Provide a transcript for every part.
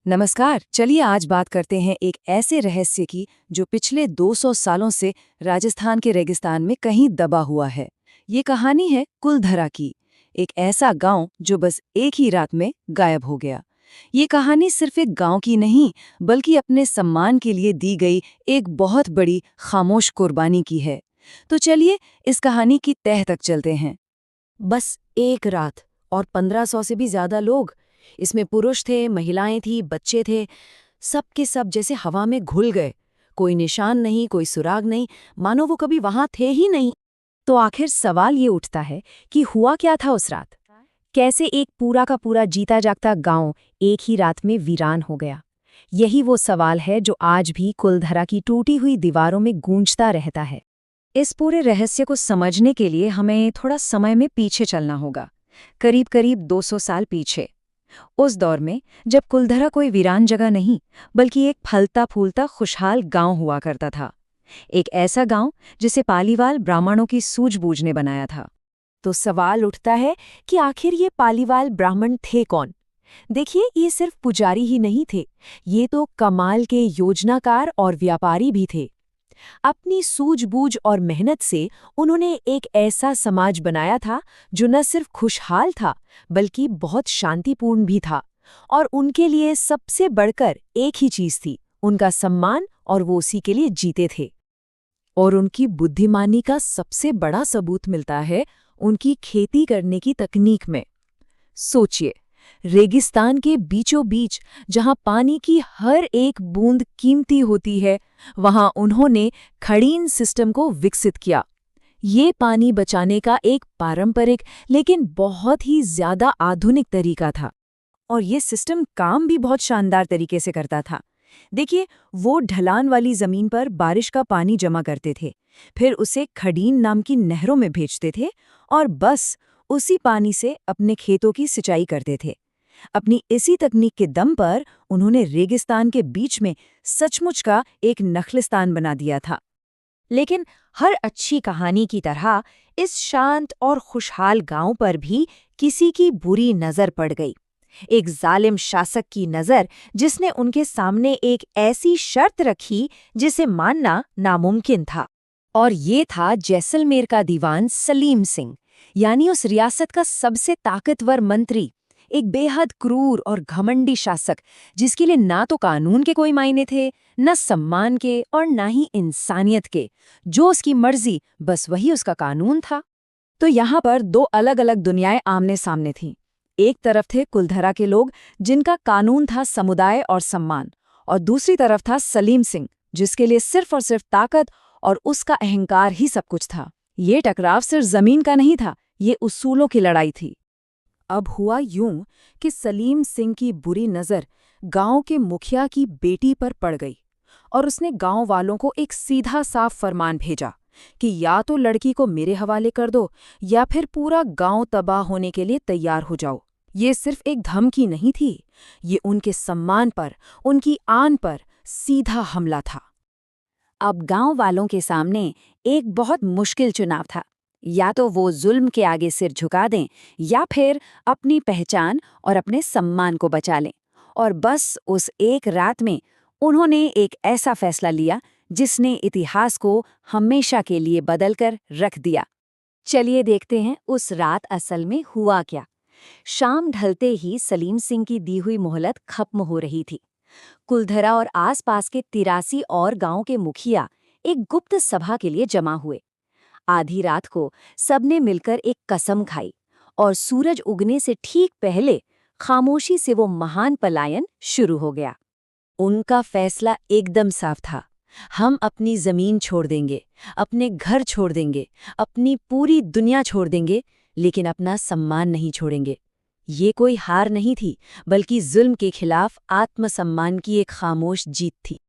नमस्कार। चलिए आज बात करते हैं एक ऐसे रहस्य की जो पिछले 200 सालों से राजस्थान के रेगिस्तान में कहीं दबा हुआ है। ये कहानी है कुलधरा की, एक ऐसा गांव जो बस एक ही रात में गायब हो गया। ये कहानी सिर्फ एक गांव की नहीं, बल्कि अपने सम्मान के लिए दी गई एक बहुत बड़ी खामोश कुर्बानी की है। तो चलिए इस कहानी की तह तक चलते हैं। बस एक रात और 1500 से भी ज्यादा लोग। इसमें पुरुष थे, महिलाएं थी, बच्चे थे। सब के सब जैसे हवा में घुल गए। कोई निशान नहीं, कोई सुराग नहीं, मानो वो कभी वहां थे ही नहीं। तो आखिर सवाल ये उठता है कि हुआ क्या था उस रात? कैसे एक पूरा का पूरा जीता जागता गांव एक ही रात में वीरान हो गया? यही वो सवाल है जो आज भी कुलधरा की टूटी हुई दीवारों में गूंजता रहता है। इस पूरे रहस्य को समझने के लिए हमें थोड़ा समय में पीछे चलना होगा, करीब करीब 200 साल पीछे। उस दौर में जब कुलधरा कोई वीरान जगह नहीं, बल्कि एक फलता फूलता खुशहाल गांव हुआ करता था। एक ऐसा गांव जिसे पालीवाल ब्राह्मणों की सूझबूझ ने बनाया था। तो सवाल उठता है कि आखिर ये पालीवाल ब्राह्मण थे कौन? देखिए, ये सिर्फ पुजारी ही नहीं थे, ये तो कमाल के योजनाकार और व्यापारी भी थे। अपनी सूझबूझ और मेहनत से उन्होंने एक ऐसा समाज बनाया था जो न सिर्फ खुशहाल था, बल्कि बहुत शांतिपूर्ण भी था। और उनके लिए सबसे बढ़कर एक ही चीज थी, उनका सम्मान, और वो उसी के लिए जीते थे। और उनकी बुद्धिमानी का सबसे बड़ा सबूत मिलता है उनकी खेती करने की तकनीक में। सोचिए, रेगिस्तान के बीचों बीच जहां पानी की हर एक बूंद कीमती होती है, वहां उन्होंने खड़ीन सिस्टम को विकसित किया। ये पानी बचाने का एक पारंपरिक लेकिन बहुत ही ज्यादा आधुनिक तरीका था। और ये सिस्टम काम भी बहुत शानदार तरीके से करता था। देखिए, वो ढलान वाली जमीन पर बारिश का पानी जमा करते थे, फिर उसे खडीन नाम की नहरों में भेजते थे और बस उसी पानी से अपने खेतों की सिंचाई करते थे। अपनी इसी तकनीक के दम पर उन्होंने रेगिस्तान के बीच में सचमुच का एक नखलिस्तान बना दिया था। लेकिन हर अच्छी कहानी की तरह इस शांत और खुशहाल गांव पर भी किसी की बुरी नजर पड़ गई। एक जालिम शासक की नजर, जिसने उनके सामने एक ऐसी शर्त रखी जिसे मानना नामुमकिन था। और ये था जैसलमेर का दीवान सलीम सिंह, यानी उस रियासत का सबसे ताकतवर मंत्री। एक बेहद क्रूर और घमंडी शासक, जिसके लिए ना तो कानून के कोई मायने थे, न सम्मान के और ना ही इंसानियत के। जो उसकी मर्जी, बस वही उसका कानून था। तो यहाँ पर दो अलग अलग दुनियाएं आमने सामने थीं। एक तरफ थे कुलधरा के लोग, जिनका कानून था समुदाय और सम्मान, और दूसरी तरफ था सलीम सिंह, जिसके लिए सिर्फ और सिर्फ ताकत और उसका अहंकार ही सब कुछ था। ये टकराव सिर्फ जमीन का नहीं था, ये उसूलों की लड़ाई थी। अब हुआ यूं कि सलीम सिंह की बुरी नज़र गांव के मुखिया की बेटी पर पड़ गई, और उसने गांव वालों को एक सीधा साफ फरमान भेजा कि या तो लड़की को मेरे हवाले कर दो, या फिर पूरा गांव तबाह होने के लिए तैयार हो जाओ। ये सिर्फ एक धमकी नहीं थी, ये उनके सम्मान पर, उनकी आन पर सीधा हमला था। अब गांव वालों के सामने एक बहुत मुश्किल चुनाव था। या तो वो जुल्म के आगे सिर झुका दें, या फिर अपनी पहचान और अपने सम्मान को बचा लें। और बस उस एक रात में उन्होंने एक ऐसा फैसला लिया जिसने इतिहास को हमेशा के लिए बदलकर रख दिया। चलिए देखते हैं उस रात असल में हुआ क्या। शाम ढलते ही सलीम सिंह की दी हुई मोहलत खत्म हो रही थी। कुलधरा और आसपास के 83 और गांव के मुखिया एक गुप्त सभा के लिए जमा हुए। आधी रात को सबने मिलकर एक कसम खाई, और सूरज उगने से ठीक पहले खामोशी से वो महान पलायन शुरू हो गया। उनका फैसला एकदम साफ था। हम अपनी जमीन छोड़ देंगे, अपने घर छोड़ देंगे, अपनी पूरी दुनिया छोड़ देंगे, लेकिन अपना सम्मान नहीं छोड़ेंगे। ये कोई हार नहीं थी, बल्कि जुल्म के खिलाफ आत्मसम्मान की एक खामोश जीत थी।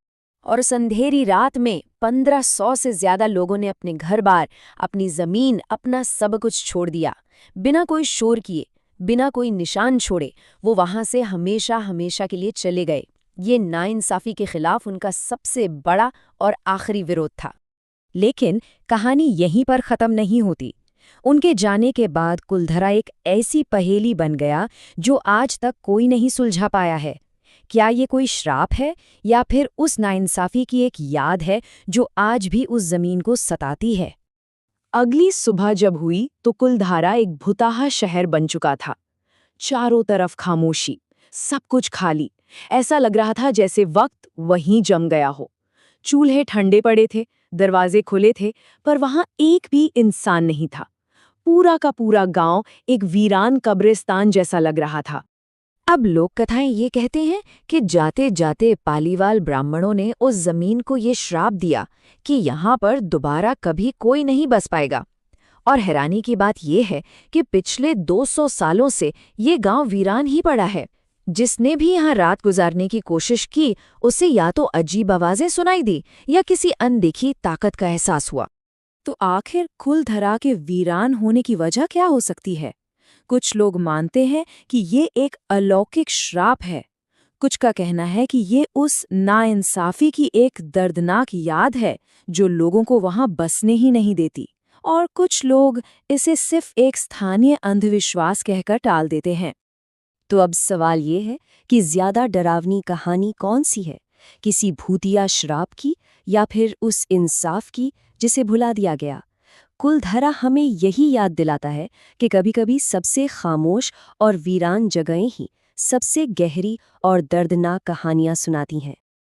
और उस अंधेरी रात में 1500 से ज्यादा लोगों ने अपने घर-बार, अपनी जमीन, अपना सब कुछ छोड़ दिया। बिना कोई शोर किए, बिना कोई निशान छोड़े, वो वहां से हमेशा हमेशा के लिए चले गए। ये नाइंसाफी के खिलाफ उनका सबसे बड़ा और आखिरी विरोध था। लेकिन कहानी यहीं पर खत्म नहीं होती। उनके जाने के बाद कुलधरा एक ऐसी पहेली बन गया जो आज तक कोई नहीं सुलझा पाया है। क्या ये कोई श्राप है या फिर उस नाइंसाफी की एक याद है जो आज भी उस जमीन को सताती है? अगली सुबह जब हुई तो कुलधारा एक भुताहा शहर बन चुका था। चारों तरफ खामोशी, सब कुछ खाली। ऐसा लग रहा था जैसे वक्त वहीं जम गया हो। चूल्हे ठंडे पड़े थे, दरवाजे खुले थे, पर वहां एक भी इंसान नहीं था। पूरा का पूरा गांव एक वीरान कब्रिस्तान जैसा लग रहा था। अब लोक कथाएं ये कहते हैं कि जाते जाते पालीवाल ब्राह्मणों ने उस जमीन को ये श्राप दिया कि यहाँ पर दोबारा कभी कोई नहीं बस पाएगा। और हैरानी की बात यह है कि पिछले 200 सालों से ये गांव वीरान ही पड़ा है। जिसने भी यहाँ रात गुजारने की कोशिश की उसे या तो अजीब आवाजें सुनाई दी या किसी अनदेखी ताकत का एहसास हुआ। तो आखिर कुलधरा के वीरान होने की वजह क्या हो सकती है? कुछ लोग मानते हैं कि ये एक अलौकिक श्राप है। कुछ का कहना है कि ये उस नाइंसाफी की एक दर्दनाक याद है जो लोगों को वहां बसने ही नहीं देती। और कुछ लोग इसे सिर्फ एक स्थानीय अंधविश्वास कहकर टाल देते हैं। तो अब सवाल ये है कि ज्यादा डरावनी कहानी कौन सी है, किसी भूतिया श्राप की या फिर उस इंसाफ की जिसे भुला दिया गया? कुलधरा हमें यही याद दिलाता है कि कभी-कभी सबसे खामोश और वीरान जगहें ही सबसे गहरी और दर्दनाक कहानियां सुनाती हैं।